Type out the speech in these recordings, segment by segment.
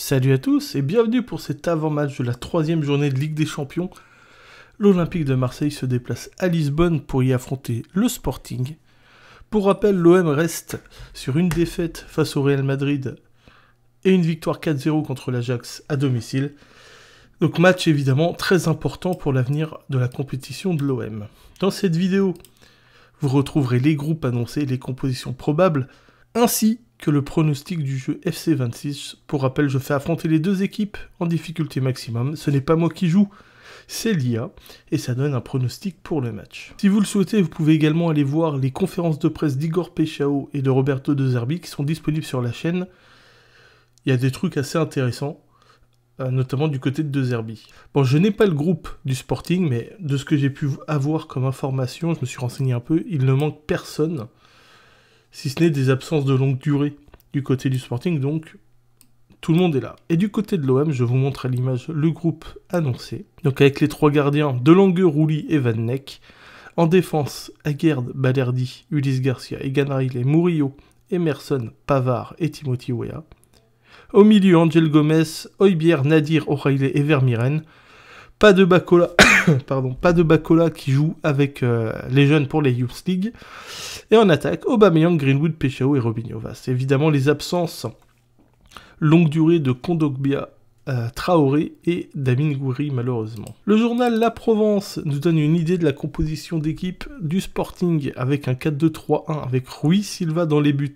Salut à tous et bienvenue pour cet avant-match de la 3e journée de Ligue des Champions. L'Olympique de Marseille se déplace à Lisbonne pour y affronter le Sporting. Pour rappel, l'OM reste sur une défaite face au Real Madrid et une victoire 4-0 contre l'Ajax à domicile. Donc match évidemment très important pour l'avenir de la compétition de l'OM. Dans cette vidéo, vous retrouverez les groupes annoncés, les compositions probables, ainsi que le pronostic du jeu FC 26. Pour rappel, je fais affronter les deux équipes en difficulté maximum. Ce n'est pas moi qui joue, c'est l'IA, et ça donne un pronostic pour le match. Si vous le souhaitez, vous pouvez également aller voir les conférences de presse d'Igor Peixao et de Roberto De Zerbi qui sont disponibles sur la chaîne. Il y a des trucs assez intéressants, notamment du côté de De Zerbi. Bon, je n'ai pas le groupe du Sporting, mais de ce que j'ai pu avoir comme information, je me suis renseigné un peu, il ne manque personne, si ce n'est des absences de longue durée du côté du Sporting, donc tout le monde est là. Et du côté de l'OM, je vous montre à l'image le groupe annoncé. Donc avec les trois gardiens, Delangue, Rouli et Van Neck. En défense, Aguerd, Balerdi, Ulysse Garcia, Egan Riley, Murillo, Emerson, Pavard et Timothy Weah. Au milieu, Angel Gomez, Højbjerg, Nadir, O'Reilly et Vermieren. Pas de Bacola, pas de Bacola qui joue avec les jeunes pour les Youth League. Et en attaque, Aubameyang, Greenwood, Peixao et Robinho Vaz. Évidemment, les absences longue durée de Kondogbia, Traoré et Damien Gouiri, malheureusement. Le journal La Provence nous donne une idée de la composition d'équipe du Sporting avec un 4-2-3-1 avec Rui Silva dans les buts,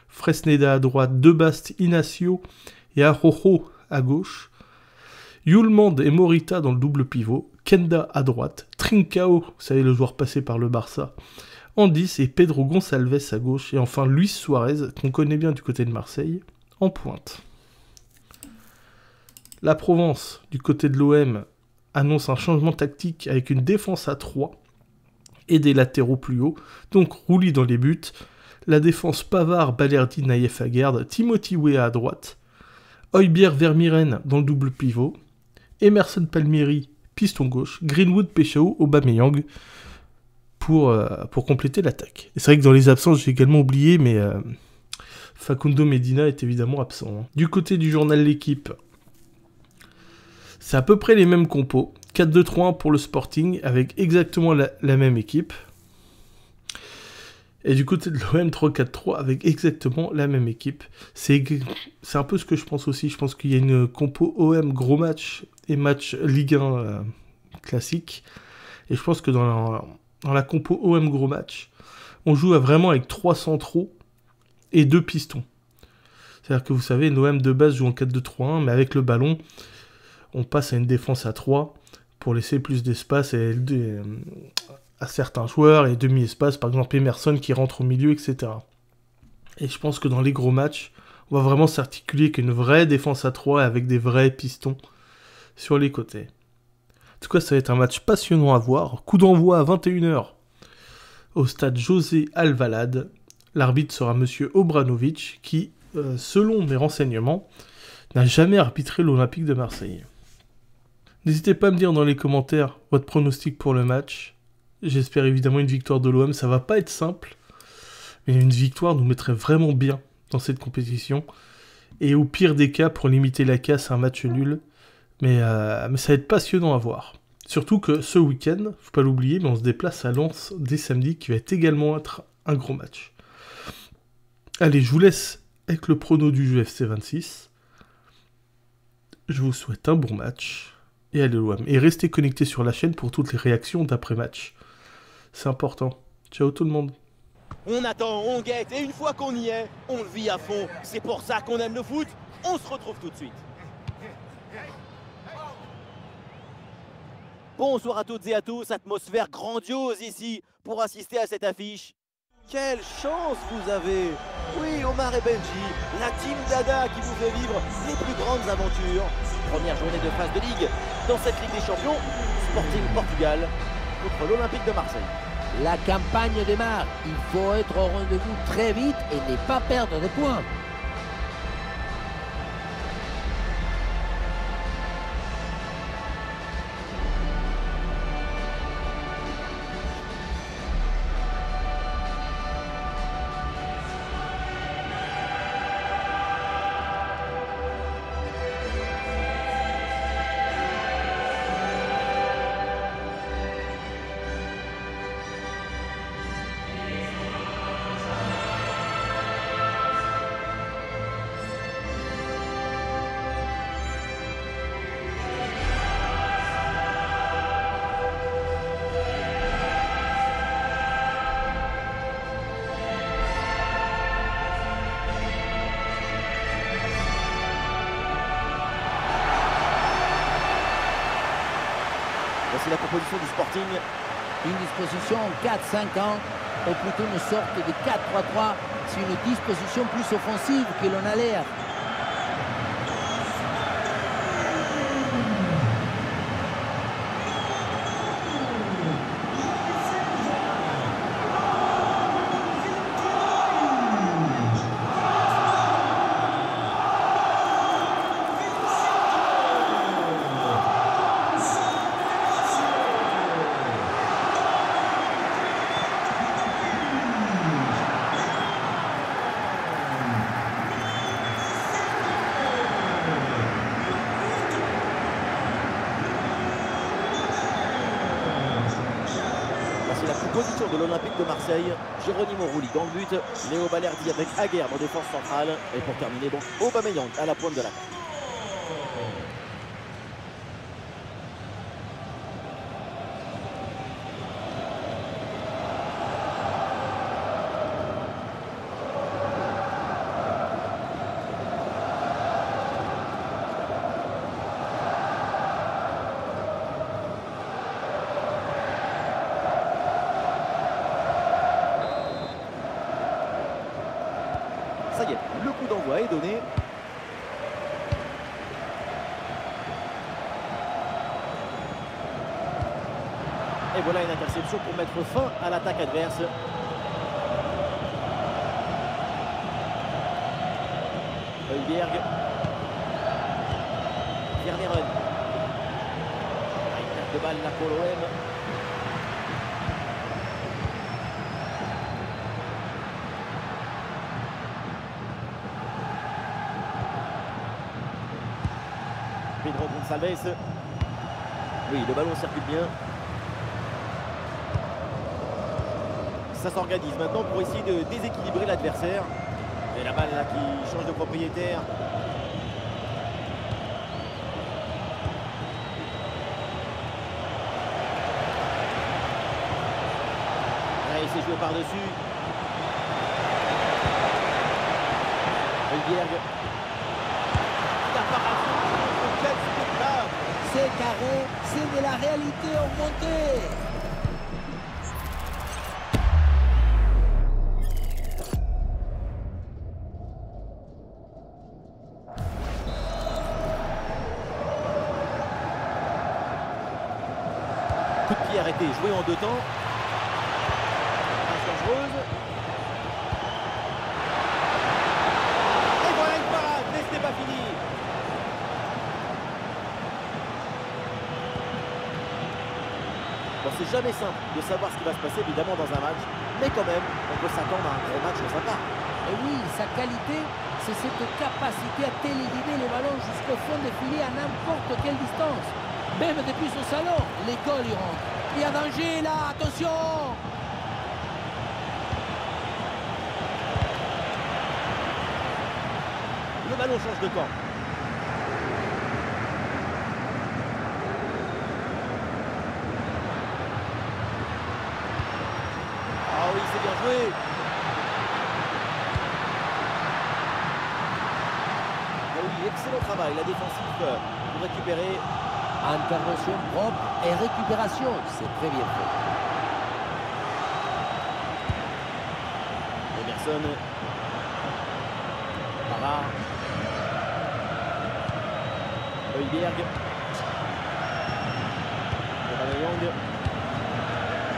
Fresneda à droite, Debast, Inacio et Araujo à gauche. Yulmand et Morita dans le double pivot, Kenda à droite, Trincao, vous savez le joueur passé par le Barça, en 10 et Pedro Gonçalves à gauche, et enfin Luis Suarez, qu'on connaît bien du côté de Marseille, en pointe. La Provence, du côté de l'OM, annonce un changement tactique avec une défense à 3 et des latéraux plus hauts, donc Rouli dans les buts, la défense Pavard, Balerdi, Naïef Aguerd, Timothy Weah à droite, Højbjerg, Vermieren dans le double pivot, Emerson Palmieri, piston gauche, Greenwood, Peixao, Aubameyang pour compléter l'attaque. Et c'est vrai que dans les absences, j'ai également oublié, mais Facundo Medina est évidemment absent. Du côté du journal L'Équipe, c'est à peu près les mêmes compos. 4-2-3-1 pour le Sporting, avec exactement la même équipe. Et du côté de l'OM, 3-4-3 avec exactement la même équipe. C'est un peu ce que je pense aussi. Je pense qu'il y a une compo OM gros match et match Ligue 1 classique. Et je pense que dans la compo OM gros match, on joue vraiment avec 3 centraux et 2 pistons. C'est-à-dire que vous savez, l'OM de base joue en 4-2-3-1, mais avec le ballon, on passe à une défense à 3 pour laisser plus d'espace à certains joueurs et demi-espace, par exemple Emerson qui rentre au milieu, etc. Et je pense que dans les gros matchs, on va vraiment s'articuler avec une vraie défense à 3 avec des vrais pistons sur les côtés. En tout cas, ça va être un match passionnant à voir. Coup d'envoi à 21h au stade José Alvalade. L'arbitre sera Monsieur Obranovic qui, selon mes renseignements, n'a jamais arbitré l'Olympique de Marseille. N'hésitez pas à me dire dans les commentaires votre pronostic pour le match. J'espère évidemment une victoire de l'OM, ça va pas être simple, mais une victoire nous mettrait vraiment bien dans cette compétition. Et au pire des cas, pour limiter la casse, un match nul. Mais ça va être passionnant à voir. Surtout que ce week-end, faut pas l'oublier, mais on se déplace à Lens dès samedi, qui va également être un gros match. Allez, je vous laisse avec le prono du jeu FC 26. Je vous souhaite un bon match. Et allez l'OM. Et restez connectés sur la chaîne pour toutes les réactions d'après-match. C'est important. Ciao tout le monde. On attend, on guette, et une fois qu'on y est, on le vit à fond. C'est pour ça qu'on aime le foot. On se retrouve tout de suite. Bonsoir à toutes et à tous, atmosphère grandiose ici pour assister à cette affiche. Quelle chance vous avez! Oui, Omar et Benji, la team Dada qui vous fait vivre les plus grandes aventures. Première journée de phase de Ligue dans cette Ligue des Champions, Sporting Portugal contre l'Olympique de Marseille. La campagne démarre, il faut être au rendez-vous très vite et ne pas perdre des points. Voici la composition du Sporting. Une disposition en 4-5-1, ou plutôt une sorte de 4-3-3. C'est une disposition plus offensive que l'on a l'air. Position de l'Olympique de Marseille, Geronimo Rulli dans le but, Léo Balerdi avec Aguerre en défense centrale et pour terminer donc Aubameyang à la pointe de l'attaque. Ça y est, le coup d'envoi est donné. Et voilà une interception pour mettre fin à l'attaque adverse. Højbjerg. Vermeeren. Une perte de balle là pour l'OM. Pedro Gonçalves. Oui, le ballon circule bien. Ça s'organise maintenant pour essayer de déséquilibrer l'adversaire. Et la balle là qui change de propriétaire. Là, il s'est joué par-dessus. Højbjerg. C'est carré, c'est de la réalité augmentée. Coup de pied arrêté, joué en deux temps. Passe dangereuse. Et voilà une parade, mais ce n'est pas fini. Bon, c'est jamais simple de savoir ce qui va se passer évidemment dans un match, mais quand même, on peut s'attendre à un gros match de sa part. Et oui, sa qualité, c'est cette capacité à téléguider les ballons jusqu'au fond des filets à n'importe quelle distance. Même depuis son salon, l'école y rentre. Il y a danger là, attention! Le ballon change de camp. Ah oui, c'est bien joué. Ah oui, excellent travail, la défensive pour récupérer. Intervention propre et récupération, c'est très bien fait. Emerson. Pavard. Højbjerg. Aubameyang.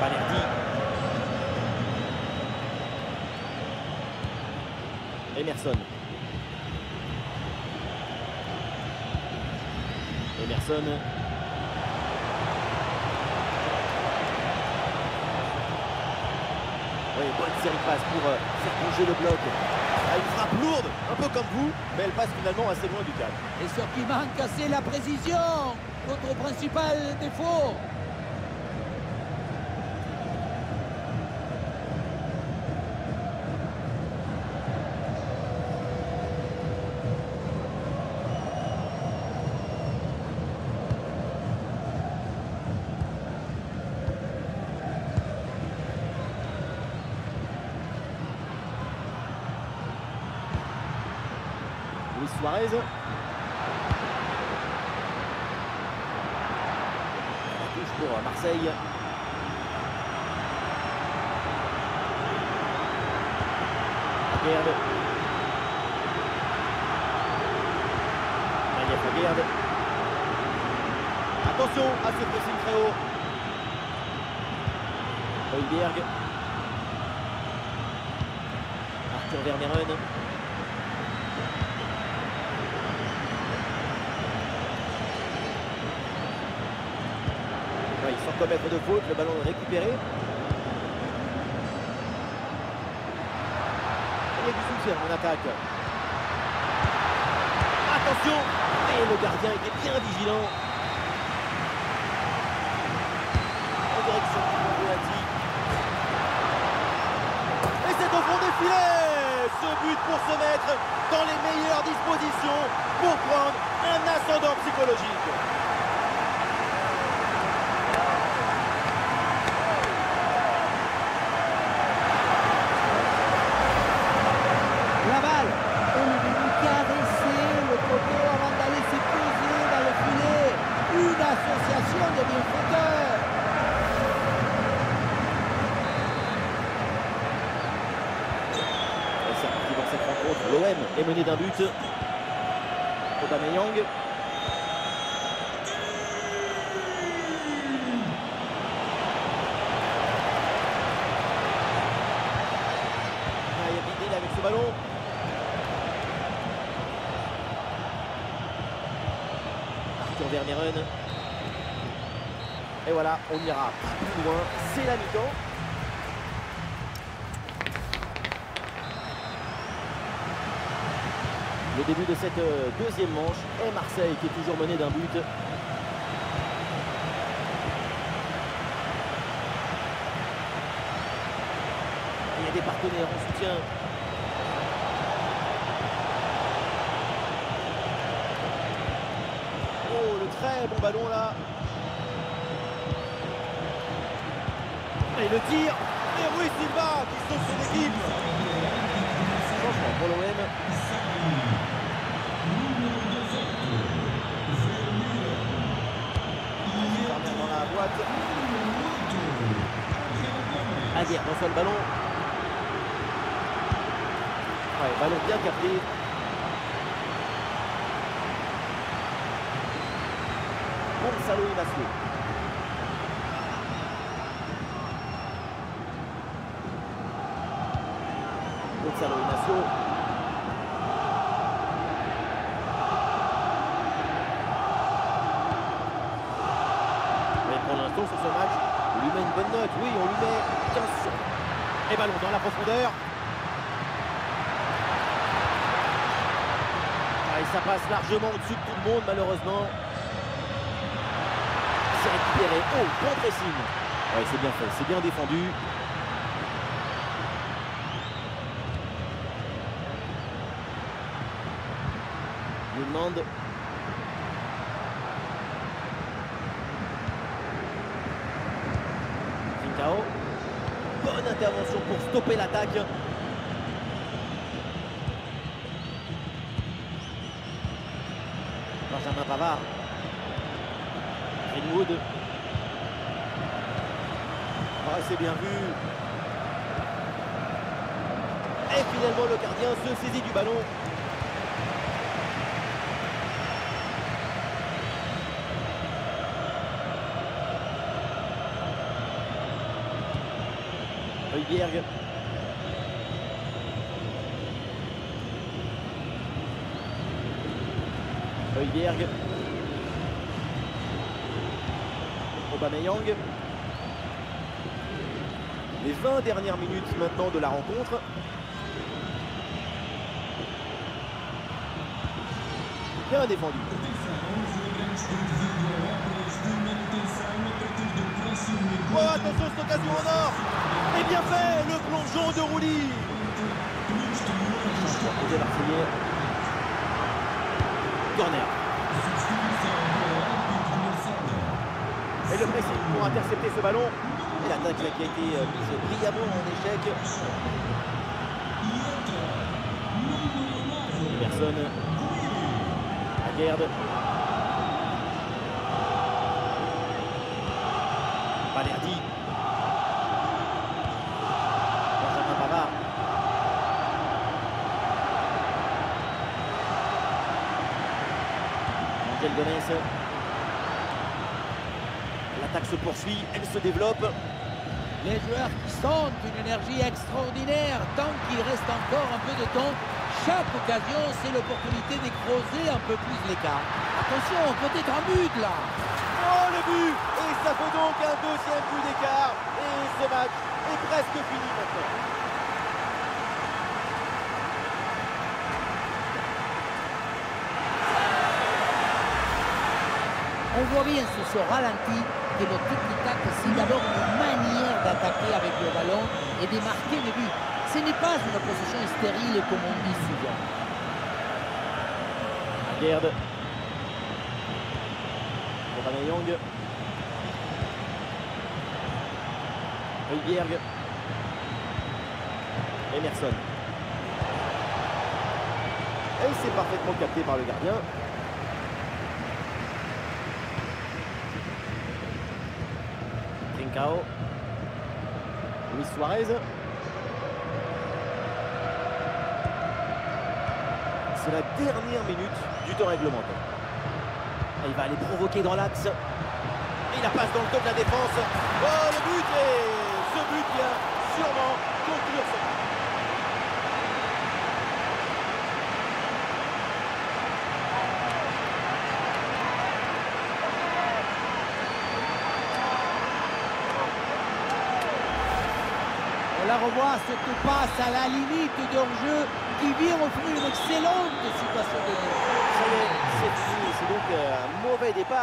Balerdi. Emerson. Emerson. Oui, bonne série de passes pour faire bouger le bloc. Ah, une frappe lourde, un peu comme vous, mais elle passe finalement assez loin du cadre. Et ce qui manque, c'est la précision. Notre principal défaut. Luis Suarez. La touche pour Marseille. Aguerd. Aguerd. Attention à ce pressing très haut. Højbjerg. Arthur Vermeeren. Ouais, sans commettre de faute, le ballon est récupéré. Il y a du soutien en attaque. Attention! Et le gardien était bien vigilant. En direction du Boati. Et c'est au fond des filets! Ce but pour se mettre dans les meilleures dispositions pour prendre un ascendant psychologique. La balle, elle est venue caresser le poteau avant d'aller se poser dans le filet. Une association de bienfaiteurs. Et c'est reparti dans cette rencontre. L'OM est mené d'un but. Aubameyang. Vidal avec ce ballon. Arthur Vermeeren. Et voilà, on ira plus loin. C'est la mi-temps. Le début de cette deuxième manche est Marseille qui est toujours mené d'un but. Il y a des partenaires en soutien. Oh, le très bon ballon là. Et le tir. Et Rui Silva qui sauve son équipe. Changement pour l'OM. Dans la boîte. Aguerd reçoit le ballon. Ouais, ballon bien capté. Gonçalo Inácio. Gonçalo Inácio. Mais pour l'instant sur ce match, on lui met une bonne note. Oui, on lui met 15 sur 20. Et ballon dans la profondeur. Et ça passe largement au-dessus de tout le monde, malheureusement. C'est récupéré. Oh, bon pressing. Ouais, c'est bien fait, c'est bien défendu. Il demande. Trincao. Bonne intervention pour stopper l'attaque. Benjamin Pavard. Greenwood. Ah, c'est bien vu. Et finalement, le gardien se saisit du ballon. Højbjerg. Højbjerg. Aubameyang. Les 20 dernières minutes maintenant de la rencontre. Bien défendu. Oh, attention, cette occasion en or. Et bien fait, le plongeon de Rouli. Côté marseillais. Corner. Et le pressing pour intercepter ce ballon. Et l'attaque qui a été mise brillamment en échec. Personne. Aguerd. Angel Gomez. L'attaque se poursuit, elle se développe. Les joueurs qui sentent une énergie extraordinaire tant qu'il reste encore un peu de temps. Chaque occasion, c'est l'opportunité de creuser un peu plus l'écart. Attention, peut-être un but là. Oh, le but! Et ça fait donc un deuxième but d'écart. Et ce match est presque fini maintenant. On voit bien sur ce ralenti que le tic-tac, c'est d'abord une manière d'attaquer avec le ballon et de marquer le but. Ce n'est pas une possession stérile comme on dit souvent. Aguerd. Aubameyang. Højbjerg. Emerson. Et c'est parfaitement capté par le gardien. Trincao. Luis Suarez. C'est la dernière minute du temps réglementaire. Et il va aller provoquer dans l'axe. Et la passe dans le dos de la défense. Oh, le but! Et ce but vient sûrement conclure ce match. On la revoit, cette passe à la limite de hors-jeu qui vient offrir une excellente situation de jeu. Ça y est, c'est fini. C'est donc un mauvais départ.